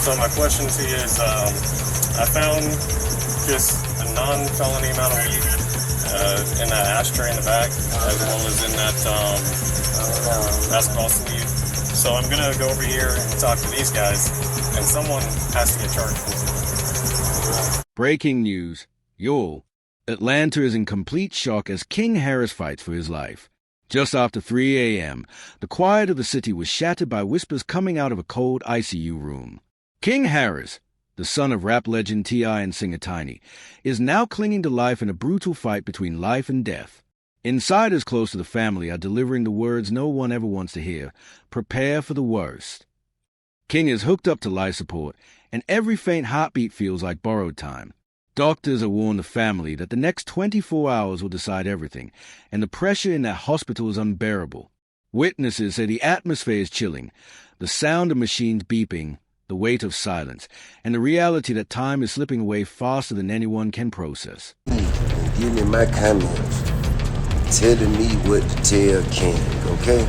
So my question to you is, I found just a non-felony amount of weed in that ashtray in the back, as well as in that basketball sleeve. So I'm gonna go over here and talk to these guys, and someone has to get charged. Breaking news. Y'all. Atlanta is in complete shock as King Harris fights for his life. Just after 3 a.m., the quiet of the city was shattered by whispers coming out of a cold ICU room. King Harris, the son of rap legend T.I. and singer Tiny, is now clinging to life in a brutal fight between life and death. Insiders close to the family are delivering the words no one ever wants to hear: prepare for the worst. King is hooked up to life support, and every faint heartbeat feels like borrowed time. Doctors have warned the family that the next 24 hours will decide everything, and the pressure in that hospital is unbearable. Witnesses say the atmosphere is chilling, the sound of machines beeping, the weight of silence, and the reality that time is slipping away faster than anyone can process. Give me my comments, telling me what to tell King, okay?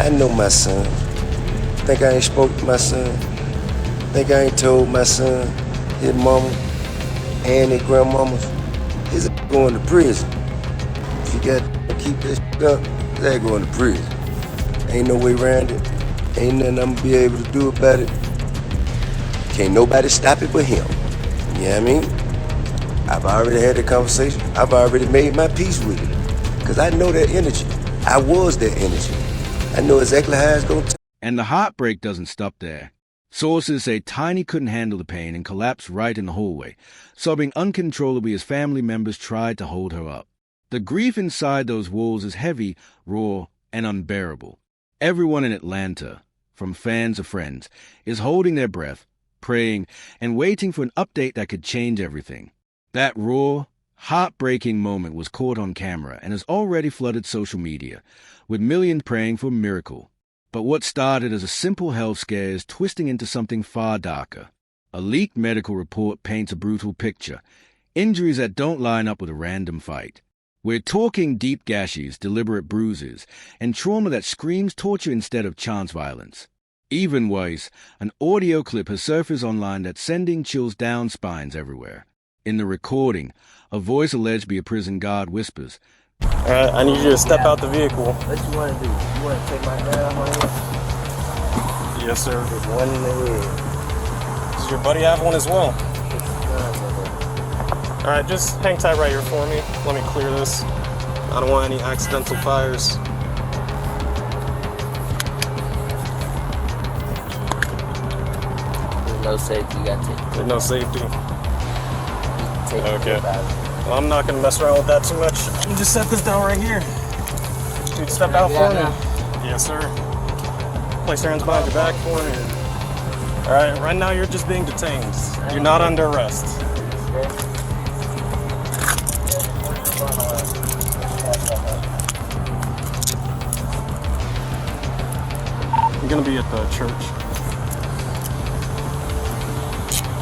I know my son. Think I ain't spoke to my son? Think I ain't told my son, his mama, and his grandmamas, is going to prison. If you got to keep this up, they're going to prison. Ain't no way around it. Ain't nothing I'm gonna be able to do about it. Can't nobody stop it but him. You know what I mean? I've already had the conversation. I've already made my peace with it. Because I know that energy. I was that energy. I know exactly how it's going to. And the heartbreak doesn't stop there. Sources say Tiny couldn't handle the pain and collapsed right in the hallway, sobbing uncontrollably as family members tried to hold her up. The grief inside those walls is heavy, raw, and unbearable. Everyone in Atlanta, from fans to friends, is holding their breath, praying, and waiting for an update that could change everything. That raw, heartbreaking moment was caught on camera and has already flooded social media, with millions praying for a miracle. But what started as a simple health scare is twisting into something far darker. A leaked medical report paints a brutal picture, injuries that don't line up with a random fight. We're talking deep gashes, deliberate bruises, and trauma that screams torture instead of chance violence. Even worse, an audio clip has surfaced online that's sending chills down spines everywhere. In the recording, a voice alleged to be a prison guard whispers, Alright, I need you to step out the vehicle. What you want to do? You want to take my dad home? Yes, sir. There's one in the head. Does your buddy have one as well? Alright, just hang tight right here for me. Let me clear this. I don't want any accidental fires. There's no safety, you gotta take it. There's no safety. Take it. Okay. Well, I'm not gonna mess around with that too much. You just set this down right here. Dude, step out for me. Yes, sir. Place your hands behind your back for me. Alright, right now you're just being detained. You're not under arrest. I'm gonna be at the church.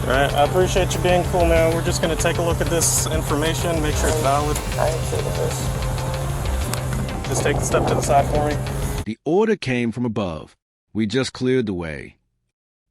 Alright, I appreciate you being cool, man. We're just gonna take a look at this information, make sure it's valid. I ain't taking this. Just take the step to the side for me. the order came from above. We just cleared the way.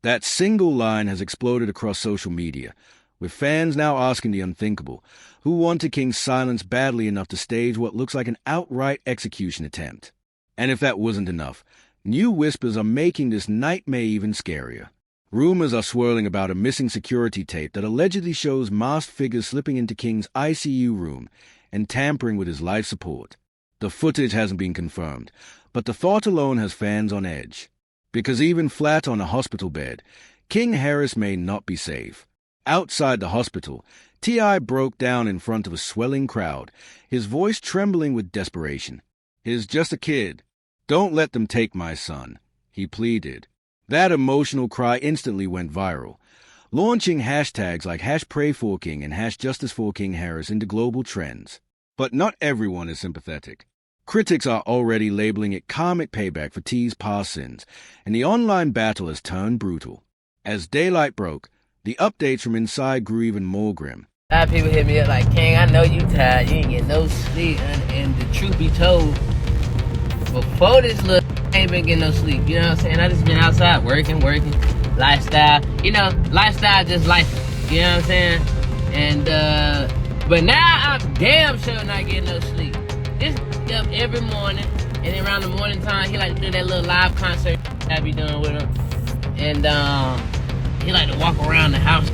That single line has exploded across social media, with fans now asking the unthinkable, who wanted King's silence badly enough to stage what looks like an outright execution attempt. And if that wasn't enough, new whispers are making this nightmare even scarier. Rumors are swirling about a missing security tape that allegedly shows masked figures slipping into King's ICU room and tampering with his life support. The footage hasn't been confirmed, but the thought alone has fans on edge. Because even flat on a hospital bed, King Harris may not be safe. Outside the hospital, T.I. broke down in front of a swelling crowd, his voice trembling with desperation. "He's just a kid. Don't let them take my son," he pleaded. That emotional cry instantly went viral, launching hashtags like #PrayForKing and #JusticeForKing Harris into global trends. But not everyone is sympathetic. Critics are already labeling it karmic payback for T's past sins, and the online battle has turned brutal. As daylight broke, the updates from inside grew even more grim. A lot of people hit me up like, "King, I know you tired. You ain't get no sleep." And the truth be told, before this look, I ain't been getting no sleep. You know what I'm saying? I just been outside working. The lifestyle. You know, lifestyle just life. You know what I'm saying? And but now I'm damn sure not getting no sleep. Just get up every morning, and then around the morning time, he like to do that little live concert I be doing with him. And he like to walk around the house.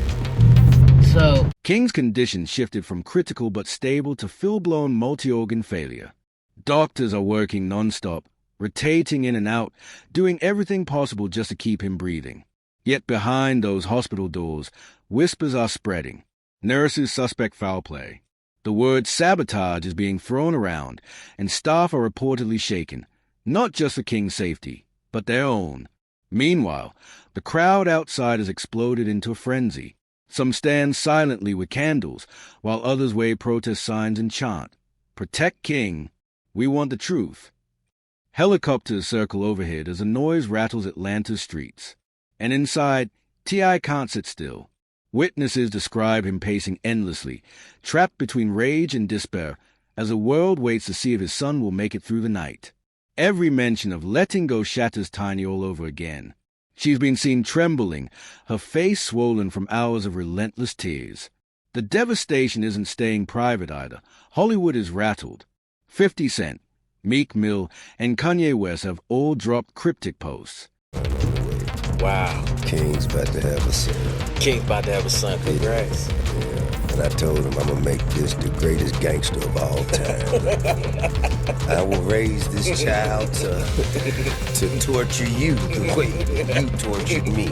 So King's condition shifted from critical but stable to full-blown multi-organ failure. Doctors are working non-stop, rotating in and out, doing everything possible just to keep him breathing. Yet behind those hospital doors, whispers are spreading. Nurses suspect foul play. The word sabotage is being thrown around, and staff are reportedly shaken, not just for King's safety, but their own. Meanwhile, the crowd outside has exploded into a frenzy. Some stand silently with candles, while others wave protest signs and chant, "Protect King. We want the truth." Helicopters circle overhead as a noise rattles Atlanta's streets. And inside, T.I. can't sit still. Witnesses describe him pacing endlessly, trapped between rage and despair, as the world waits to see if his son will make it through the night. Every mention of letting go shatters Tiny all over again. She's been seen trembling, her face swollen from hours of relentless tears. The devastation isn't staying private either. Hollywood is rattled. 50 Cent, Meek Mill, and Kanye West have all dropped cryptic posts. Wow. King's about to have a son. King's about to have a son. Congrats. Yeah. And I told him I'm gonna make this the greatest gangster of all time. I will raise this child to torture you the way you tortured me.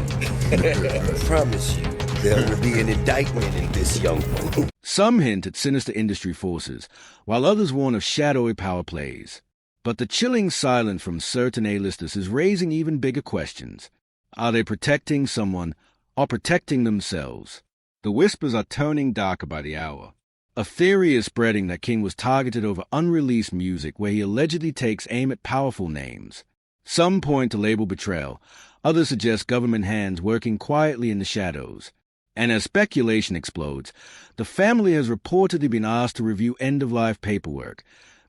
I promise you, there will be an indictment in this young one. Some hint at sinister industry forces, while others warn of shadowy power plays. But the chilling silence from certain A-listers is raising even bigger questions. Are they protecting someone or protecting themselves? The whispers are turning darker by the hour. A theory is spreading that King was targeted over unreleased music where he allegedly takes aim at powerful names. Some point to label betrayal, others suggest government hands working quietly in the shadows. And as speculation explodes, the family has reportedly been asked to review end-of-life paperwork,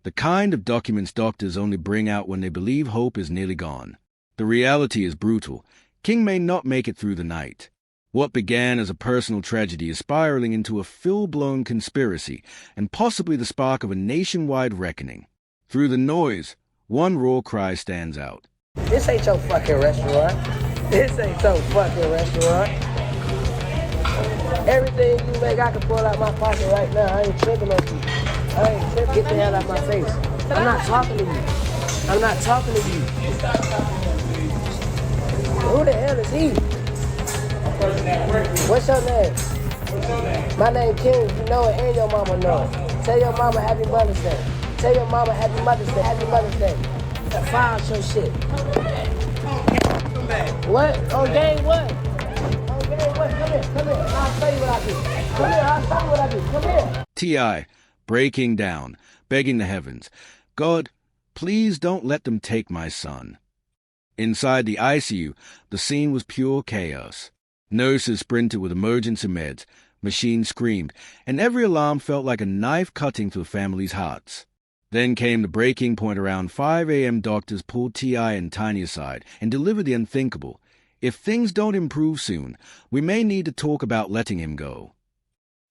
the kind of documents doctors only bring out when they believe hope is nearly gone. The reality is brutal. King may not make it through the night. What began as a personal tragedy is spiraling into a full-blown conspiracy and possibly the spark of a nationwide reckoning. Through the noise, one raw cry stands out. This ain't your fucking restaurant. This ain't your fucking restaurant. Everything you make, I can pull out my pocket right now. I ain't tripping on you. I ain't tripping. Get the hell out of my face. I'm not talking to you. I'm not talking to you. Who the hell is he? What's your name? My name King. You know it and your mama know it. Tell your mama Happy Mother's Day. Tell your mama Happy Mother's Day. Happy Mother's Day. File your shit. What? On game what? On game what? Come here. Come here. I'll tell you what I do. Come here. I'll tell you what I do. Come here. T.I. breaking down, begging the heavens, "God, please don't let them take my son." Inside the ICU, the scene was pure chaos. Nurses sprinted with emergency meds, machines screamed, and every alarm felt like a knife cutting through the family's hearts. Then came the breaking point. Around 5 a.m. doctors pulled T.I. and Tiny aside and delivered the unthinkable. If things don't improve soon, we may need to talk about letting him go.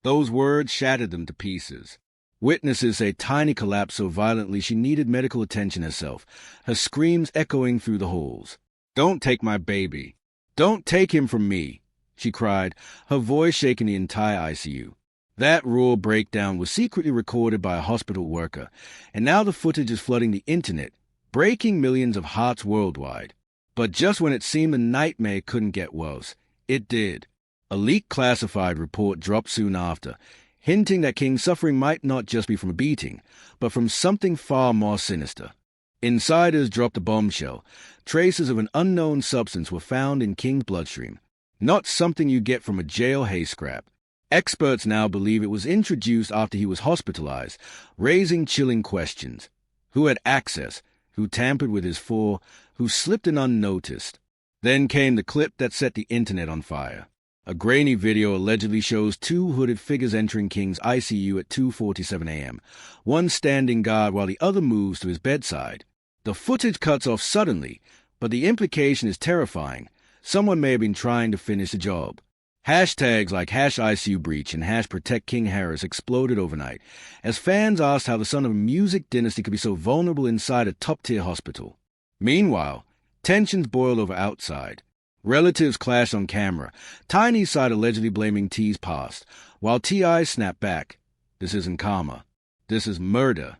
Those words shattered them to pieces. Witnesses say Tiny collapsed so violently she needed medical attention herself, her screams echoing through the halls. "Don't take my baby. Don't take him from me," she cried, her voice shaking the entire ICU. That raw breakdown was secretly recorded by a hospital worker, and now the footage is flooding the internet, breaking millions of hearts worldwide. But just when it seemed the nightmare couldn't get worse, it did. A leaked classified report dropped soon after, hinting that King's suffering might not just be from a beating, but from something far more sinister. Insiders dropped a bombshell. Traces of an unknown substance were found in King's bloodstream, not something you get from a jail hay scrap. Experts now believe it was introduced after he was hospitalized, raising chilling questions. Who had access? Who tampered with his IV? Who slipped in unnoticed? Then came the clip that set the internet on fire. A grainy video allegedly shows two hooded figures entering King's ICU at 2:47 a.m., one standing guard while the other moves to his bedside. The footage cuts off suddenly, but the implication is terrifying. Someone may have been trying to finish the job. Hashtags like #ICUBreach and #ProtectKingHarris exploded overnight as fans asked how the son of a music dynasty could be so vulnerable inside a top-tier hospital. Meanwhile, tensions boiled over outside. Relatives clashed on camera, Tiny's side allegedly blaming T's past, while T.I. snapped back. This isn't karma. This is murder.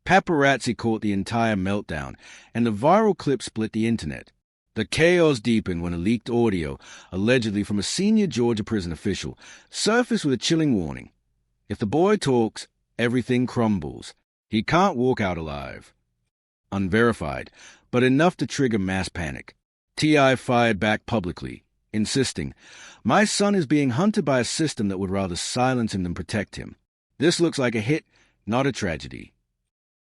Paparazzi caught the entire meltdown, and the viral clip split the internet. The chaos deepened when a leaked audio, allegedly from a senior Georgia prison official, surfaced with a chilling warning. If the boy talks, everything crumbles. He can't walk out alive. Unverified, but enough to trigger mass panic. T.I. fired back publicly, insisting, "My son is being hunted by a system that would rather silence him than protect him. This looks like a hit, not a tragedy."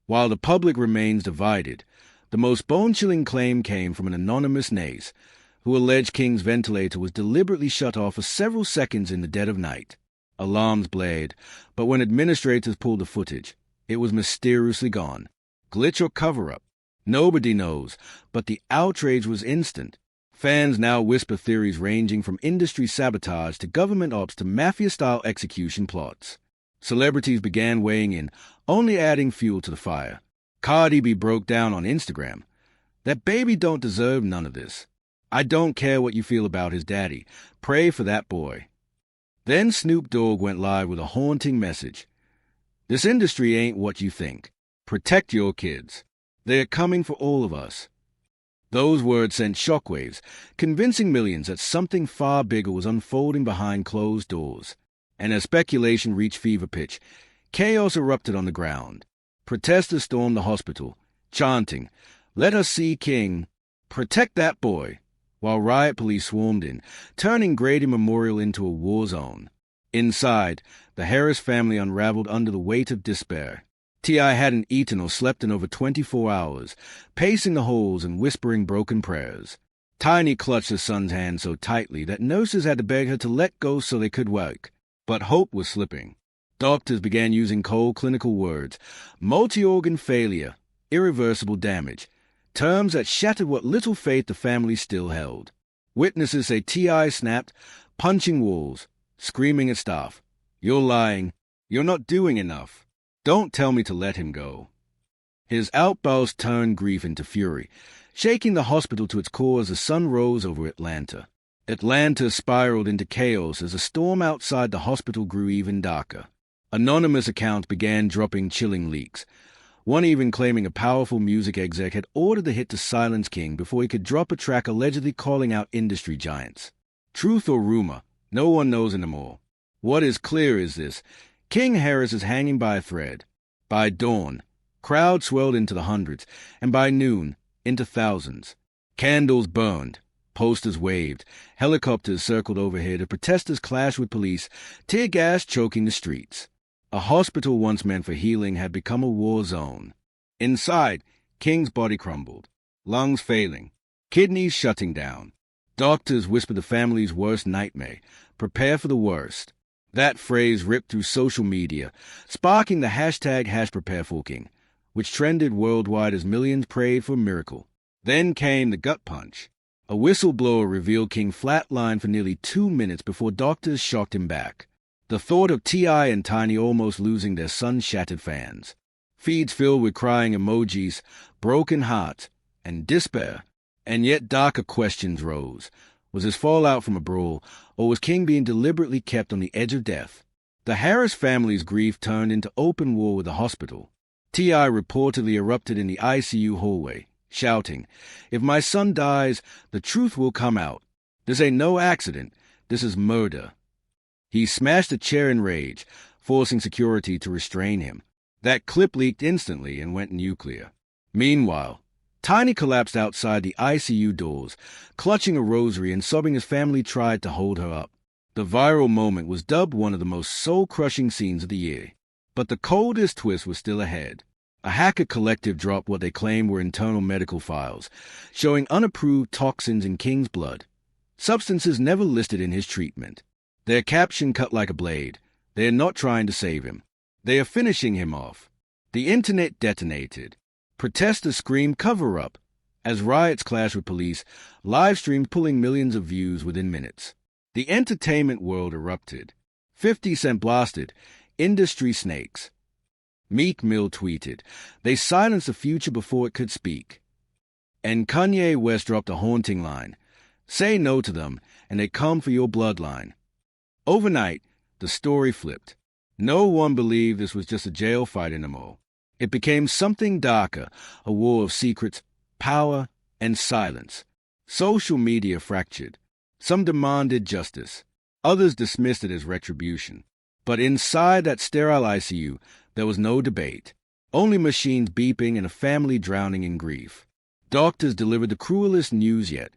While the public remains divided, the most bone-chilling claim came from an anonymous naze, who alleged King's ventilator was deliberately shut off for several seconds in the dead of night. Alarms blared, but when administrators pulled the footage, it was mysteriously gone. Glitch or cover-up? Nobody knows, but the outrage was instant. Fans now whisper theories ranging from industry sabotage to government ops to mafia-style execution plots. Celebrities began weighing in, only adding fuel to the fire. Cardi B broke down on Instagram. "That baby don't deserve none of this. I don't care what you feel about his daddy. Pray for that boy." Then Snoop Dogg went live with a haunting message. "This industry ain't what you think. Protect your kids. They're coming for all of us." Those words sent shockwaves, convincing millions that something far bigger was unfolding behind closed doors. And as speculation reached fever pitch, chaos erupted on the ground. Protesters stormed the hospital, chanting, "Let us see King. Protect that boy," while riot police swarmed in, turning Grady Memorial into a war zone. Inside, the Harris family unraveled under the weight of despair. T.I. hadn't eaten or slept in over 24 hours, pacing the halls and whispering broken prayers. Tiny clutched her son's hand so tightly that nurses had to beg her to let go so they could work. But hope was slipping. Doctors began using cold clinical words: multi-organ failure, irreversible damage, terms that shattered what little faith the family still held. Witnesses say T.I. snapped, punching walls, screaming at staff, "You're lying. You're not doing enough. Don't tell me to let him go." His outburst turned grief into fury, shaking the hospital to its core as the sun rose over Atlanta. Atlanta spiraled into chaos as the storm outside the hospital grew even darker. Anonymous accounts began dropping chilling leaks, one even claiming a powerful music exec had ordered the hit to silence King before he could drop a track allegedly calling out industry giants. Truth or rumor, no one knows anymore. What is clear is this: King Harris is hanging by a thread. By dawn, crowds swelled into the hundreds, and by noon, into thousands. Candles burned, posters waved, helicopters circled overhead as protesters clashed with police, tear gas choking the streets. A hospital once meant for healing had become a war zone. Inside, King's body crumbled, lungs failing, kidneys shutting down. Doctors whispered the family's worst nightmare: prepare for the worst. That phrase ripped through social media, sparking the hashtag #PrepareForKing, which trended worldwide as millions prayed for a miracle. Then came the gut punch. A whistleblower revealed King flatlined for nearly 2 minutes before doctors shocked him back. The thought of T.I. and Tiny almost losing their son shattered fans. Feeds filled with crying emojis, broken hearts, and despair. And yet darker questions rose. Was this fallout from a brawl, or was King being deliberately kept on the edge of death? The Harris family's grief turned into open war with the hospital. T.I. reportedly erupted in the ICU hallway, shouting, "If my son dies, the truth will come out. This ain't no accident. This is murder." He smashed a chair in rage, forcing security to restrain him. That clip leaked instantly and went nuclear. Meanwhile, Tiny collapsed outside the ICU doors, clutching a rosary and sobbing as family tried to hold her up. The viral moment was dubbed one of the most soul-crushing scenes of the year. But the coldest twist was still ahead. A hacker collective dropped what they claimed were internal medical files, showing unapproved toxins in King's blood, substances never listed in his treatment. Their caption cut like a blade: "They are not trying to save him. They are finishing him off." The internet detonated. Protesters screamed cover-up, as riots clashed with police, live streams pulling millions of views within minutes. The entertainment world erupted. 50 Cent blasted, "Industry snakes." Meek Mill tweeted, "They silenced the future before it could speak." And Kanye West dropped a haunting line, "Say no to them, and they come for your bloodline." Overnight, the story flipped. No one believed this was just a jail fight anymore. It became something darker, a war of secrets, power, and silence. Social media fractured. Some demanded justice. Others dismissed it as retribution. But inside that sterile ICU, there was no debate. Only machines beeping and a family drowning in grief. Doctors delivered the cruelest news yet.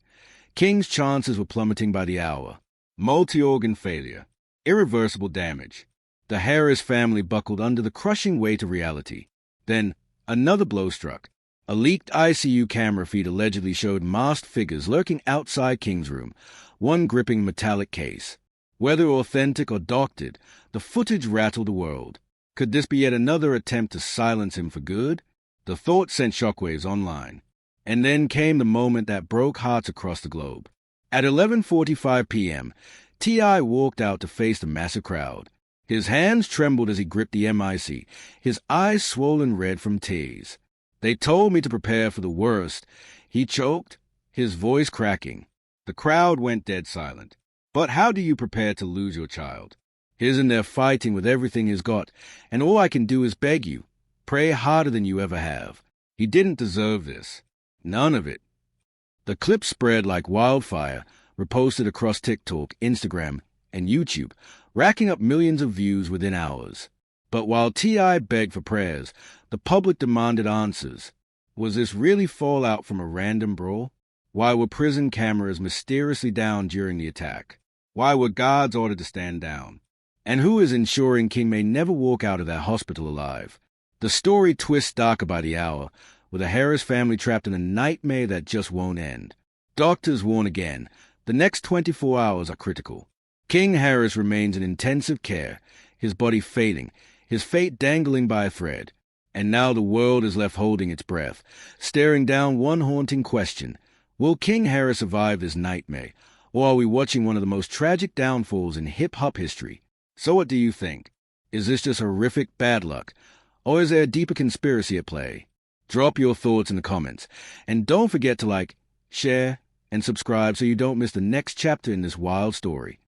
King's chances were plummeting by the hour. Multi-organ failure. Irreversible damage. The Harris family buckled under the crushing weight of reality. Then, another blow struck. A leaked ICU camera feed allegedly showed masked figures lurking outside King's room, one gripping metallic case. Whether authentic or doctored, the footage rattled the world. Could this be yet another attempt to silence him for good? The thought sent shockwaves online. And then came the moment that broke hearts across the globe. At 11:45 p.m., T.I. walked out to face the massive crowd. His hands trembled as he gripped the MIC, his eyes swollen red from tears. "They told me to prepare for the worst," he choked, his voice cracking. The crowd went dead silent. But how do you prepare to lose your child? He's in there fighting with everything he's got, and all I can do is beg you, pray harder than you ever have. He didn't deserve this. None of it. The clip spread like wildfire, reposted across TikTok, Instagram, and YouTube, racking up millions of views within hours. But while T.I. begged for prayers, the public demanded answers. Was this really fallout from a random brawl? Why were prison cameras mysteriously down during the attack? Why were guards ordered to stand down? And who is ensuring King may never walk out of that hospital alive? The story twists darker by the hour, with the Harris family trapped in a nightmare that just won't end. Doctors warn again, the next 24 hours are critical. King Harris remains in intensive care, his body fading, his fate dangling by a thread. And now the world is left holding its breath, staring down one haunting question. Will King Harris survive this nightmare, or are we watching one of the most tragic downfalls in hip-hop history? So what do you think? Is this just horrific bad luck, or is there a deeper conspiracy at play? Drop your thoughts in the comments, and don't forget to like, share, and subscribe so you don't miss the next chapter in this wild story.